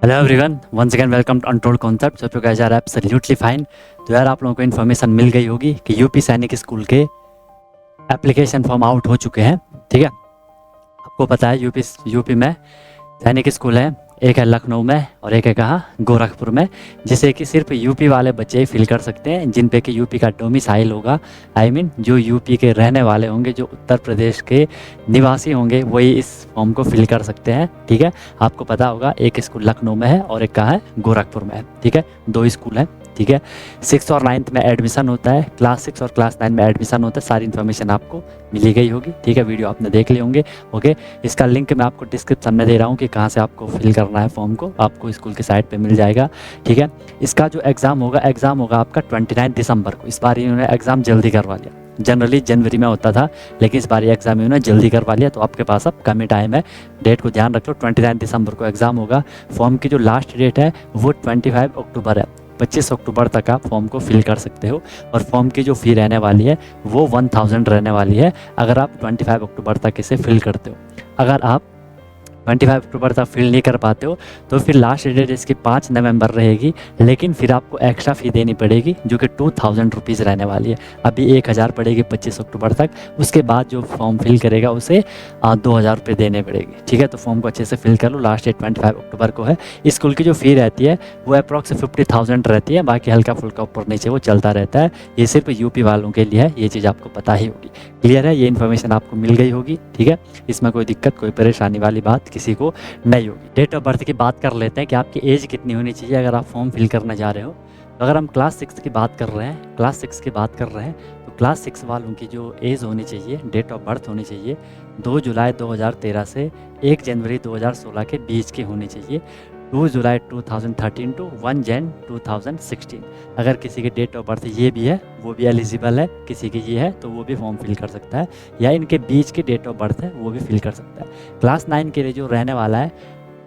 Hello everyone, once again welcome to untold concept. Hope you guys are absolutely fine. तो यार आप लोगों को इन्फॉर्मेशन मिल गई होगी कि यूपी सैनिक स्कूल के एप्लीकेशन फॉर्म आउट हो चुके हैं। ठीक है, आपको पता है यूपी में सैनिक स्कूल है, एक है लखनऊ में और एक है कहाँ, गोरखपुर में, जिसे कि सिर्फ यूपी वाले बच्चे ही फिल कर सकते हैं, जिन पे कि यूपी का डोमिसाइल होगा। जो यूपी के रहने वाले होंगे, जो उत्तर प्रदेश के निवासी होंगे, वही इस फॉर्म को फिल कर सकते हैं। ठीक है, आपको पता होगा एक स्कूल लखनऊ में है और एक कहाँ है, गोरखपुर में है। ठीक है, दो स्कूल हैं। ठीक है, 6th और 9th में एडमिशन होता है, क्लास 6 और क्लास 9 में एडमिशन होता है। सारी इन्फॉर्मेशन आपको मिली गई होगी। ठीक है, वीडियो आपने देख ली होंगे। ओके, इसका लिंक मैं आपको डिस्क्रिप्शन में दे रहा हूँ कि कहाँ से आपको फिल करना है फॉर्म को, आपको स्कूल की साइट पे मिल जाएगा। ठीक है, इसका जो एग्ज़ाम होगा आपका 29 दिसंबर को। इस बार इन्होंने एग्ज़ाम जल्दी करवा लिया। जनरली जनवरी में होता था, लेकिन इस बार एग्ज़ाम इन्होंने जल्दी करवा लिया, तो आपके पास अब कम ही टाइम है। डेट को ध्यान रख लो, 29 दिसंबर को एग्ज़ाम होगा। फॉर्म की जो लास्ट डेट है वो 25 अक्टूबर है। 25 अक्टूबर तक आप फॉर्म को फिल कर सकते हो, और फॉर्म की जो फ़ी रहने वाली है वो 1000 रहने वाली है, अगर आप 25 अक्टूबर तक इसे फिल करते हो। अगर आप 25 अक्टूबर तक फिल नहीं कर पाते हो तो फिर लास्ट डेट इसकी 5 नवंबर रहेगी, लेकिन फिर आपको एक्स्ट्रा फ़ी देनी पड़ेगी जो कि 2000 रुपीज़ रहने वाली है। अभी 1000 पड़ेगी 25 अक्टूबर तक, उसके बाद जो फॉर्म फिल करेगा उसे 2000 रुपये देने पड़ेगी। ठीक है, तो फॉर्म को अच्छे से फिल कर लो। लास्ट डेट 25 अक्टूबर को है। स्कूल की जो फ़ी रहती है वो अप्रॉक्स 50,000 रहती है, बाकी हल्का फुल्का ऊपर नीचे वो चलता रहता है। ये सिर्फ यूपी वालों के लिए है, ये चीज़ आपको पता ही होगी। क्लियर है, ये इन्फॉर्मेशन आपको मिल गई होगी। ठीक है, इसमें कोई दिक्कत, कोई परेशानी वाली बात किसी को नहीं होगी। डेट ऑफ बर्थ की बात कर लेते हैं कि आपकी एज कितनी होनी चाहिए अगर आप फॉर्म फिल करने जा रहे हो। तो अगर हम क्लास 6 की बात कर रहे हैं, तो क्लास 6 वालों की जो एज होनी चाहिए, डेट ऑफ बर्थ होनी चाहिए 2 जुलाई 2013 से 1 जनवरी 2016 के बीच की होनी चाहिए। 2 जुलाई 2013 टू 1 जन 2016। अगर किसी की डेट ऑफ बर्थ ये भी है वो भी एलिजिबल है, किसी की ये है तो वो भी फॉर्म फिल कर सकता है, या इनके बीच की डेट ऑफ बर्थ है वो भी फिल कर सकता है। क्लास 9 के लिए जो रहने वाला है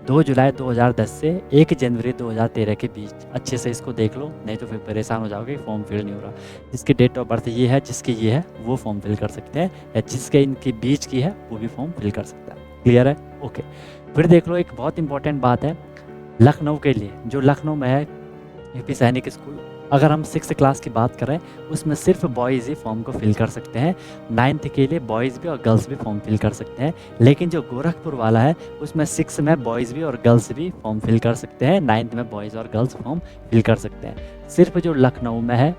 2 जुलाई 2010 से 1 जनवरी 2013 के बीच, अच्छे से इसको देख लो, नहीं तो फिर परेशान हो जाओगे, फॉर्म फिल नहीं हो रहा। जिसकी डेट ऑफ बर्थ ये है, जिसकी ये है, वो फॉर्म फिल कर सकते हैं, या जिसके इनकी बीच की है वो भी फॉर्म फिल कर सकता है। क्लियर है? ओके, फिर देख लो एक बहुत इंपॉर्टेंट बात है लखनऊ के लिए। जो लखनऊ में है यूपी सैनिक स्कूल, अगर हम 6th क्लास की बात करें उसमें सिर्फ बॉयज़ ही फॉर्म को फिल कर सकते हैं। 9th के लिए बॉयज़ भी और गर्ल्स भी फॉर्म फिल कर सकते हैं। लेकिन जो गोरखपुर वाला है उसमें 6 में बॉयज़ भी और गर्ल्स भी फॉर्म फिल कर सकते हैं, 9th में बॉयज़ और गर्ल्स फॉर्म फिल कर सकते हैं। सिर्फ जो लखनऊ में है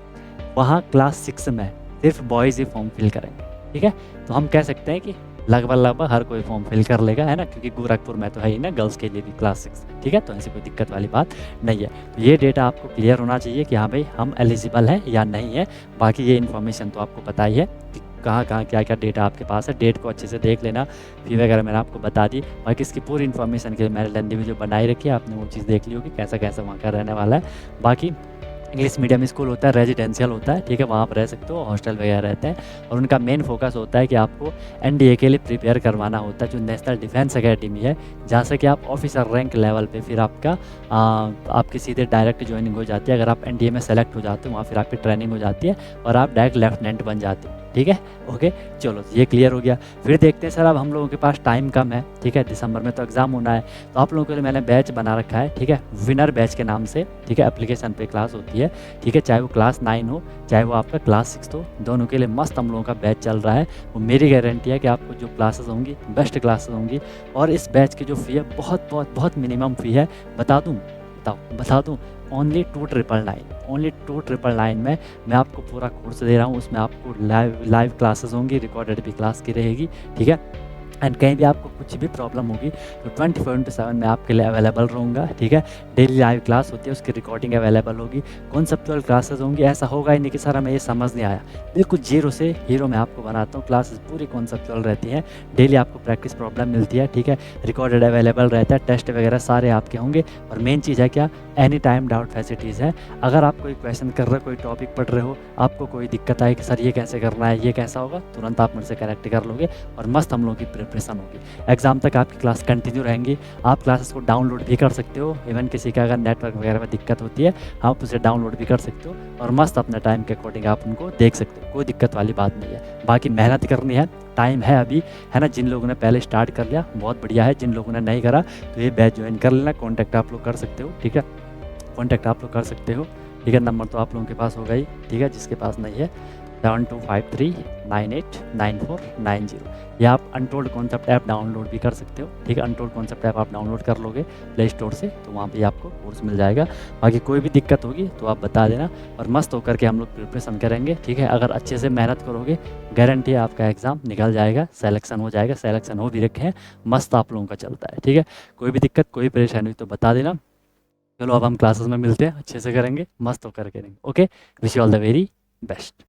वहाँ क्लास 6 में सिर्फ बॉयज़ ही फॉर्म फिल करेंगे। ठीक है, तो हम कह सकते हैं कि लगभग हर कोई फॉर्म फिल कर लेगा, है ना, क्योंकि गोरखपुर में तो है ही ना गर्ल्स के लिए भी क्लास 6। ठीक है, तो ऐसी कोई दिक्कत वाली बात नहीं है। तो ये डेटा आपको क्लियर होना चाहिए कि हाँ भाई हम एलिजिबल हैं या नहीं है। बाकी ये इन्फॉर्मेशन तो आपको पता ही है कि कहाँ क्या क्या डेटा आपके पास है। डेट को अच्छे से देख लेना, फी वगैरह मैंने आपको बता दी। बाकी इसकी पूरी इन्फॉर्मेशन के लिए मैंने लेंदी वीडियो बनाई रखी है, आपने वो चीज़ देख ली होगी कैसा कैसा वहाँ का रहने वाला है। बाकी इंग्लिश मीडियम स्कूल होता है, रेजिडेंशियल होता है। ठीक है, वहाँ पर रह सकते हो, हॉस्टल वगैरह रहते हैं, और उनका मेन फोकस होता है कि आपको एनडीए के लिए प्रिपेयर करवाना होता है, जो नेशनल डिफेंस एकेडमी है, जहाँ से कि आप ऑफिसर रैंक लेवल पे फिर आपकी सीधे डायरेक्ट ज्वाइनिंग हो जाती है। अगर आप एनडीए में सेलेक्ट हो जाते हो वहाँ फिर आपकी ट्रेनिंग हो जाती है और आप डायरेक्ट लेफ्टिनेंट बन जाते हो। ठीक है, ओके, चलो ये क्लियर हो गया। फिर देखते हैं सर, अब हम लोगों के पास टाइम कम है। ठीक है, दिसंबर में तो एग्ज़ाम होना है, तो आप लोगों के लिए मैंने बैच बना रखा है। ठीक है, विनर बैच के नाम से। ठीक है, एप्लीकेशन पे क्लास होती है। ठीक है, चाहे वो क्लास 9 हो चाहे वो आपका क्लास 6 हो, दोनों के लिए मस्त हम लोगों का बैच चल रहा है। वो मेरी गारंटी है कि आपको जो क्लासेस होंगी बेस्ट क्लासेस होंगी, और इस बैच की जो फ़ी है बहुत मिनिमम फ़ी है। बता दूँ ओनली 2,999 में मैं आपको पूरा कोर्स दे रहा हूँ। उसमें आपको लाइव क्लासेस होंगी, रिकॉर्डेड भी क्लास की रहेगी। ठीक है, एंड कहीं भी आपको कुछ भी प्रॉब्लम होगी तो 24/7 मैं आपके लिए अवेलेबल रहूँगा। ठीक है, डेली लाइव क्लास होती है, उसकी रिकॉर्डिंग अवेलेबल होगी। कॉन्सेप्चुअल क्लासेस होंगी, ऐसा होगा ही नहीं कि सर हमें ये समझ नहीं आया। बिल्कुल जीरो से हीरो मैं आपको बनाता हूँ। क्लासेस पूरी कॉन्सेप्चुअल रहती हैं, डेली आपको प्रैक्टिस प्रॉब्लम मिलती है। ठीक है, रिकॉर्डेड अवेलेबल रहता है, टेस्ट वगैरह सारे आपके होंगे, और मेन चीज़ है क्या, एनी टाइम डाउट फैसिलिटीज़ है। अगर आप कोई क्वेश्चन कर रहे हो, कोई टॉपिक पढ़ रहे हो, आपको कोई दिक्कत आए कि सर ये कैसे करना है, ये कैसा होगा, तुरंत आप मुझसे कनेक्ट कर लोगे और मस्त हम लोगों की प्रिपरेशन होगी। एग्ज़ाम तक आपकी क्लास कंटिन्यू रहेंगी। आप क्लासेस को डाउनलोड भी कर सकते हो, इवन किसी का अगर नेटवर्क वगैरह में दिक्कत होती है आप उसे डाउनलोड भी कर सकते हो, और मस्त अपने टाइम के अकॉर्डिंग आप उनको देख सकते हो। कोई दिक्कत वाली बात नहीं है। बाकी मेहनत करनी है, टाइम है अभी, है ना। जिन लोगों ने पहले स्टार्ट कर लिया बहुत बढ़िया है, जिन लोगों ने नहीं करा तो ये बैच ज्वाइन कर लेना। कॉन्टैक्ट आप लोग कर सकते हो, ठीक है, कॉन्टैक्ट आप लोग कर सकते हो, ठीक है। नंबर तो आप लोगों के पास होगा ही, ठीक है। जिसके पास नहीं है 7253989490, या आप अनटोल्ड कॉन्सेप्ट ऐप डाउनलोड भी कर सकते हो, ठीक है। अनटोल्ड कॉन्सेप्ट ऐप आप डाउनलोड कर लोगे प्ले स्टोर से, तो वहाँ पे आपको कोर्स मिल जाएगा। बाकी कोई भी दिक्कत होगी तो आप बता देना, और मस्त होकर के हम लोग प्रिपरेशन करेंगे, ठीक है। अगर अच्छे से मेहनत करोगे गारंटी है आपका एग्ज़ाम निकल जाएगा, सेलेक्शन हो जाएगा, सेलेक्शन हो भी रखे हैं, मस्त आप लोगों का चलता है, ठीक है। कोई भी दिक्कत कोई परेशानी हुई तो बता देना। चलो अब हम क्लासेस में मिलते हैं, अच्छे से करेंगे, मस्त होकर करेंगे। Okay, wish you all the very best.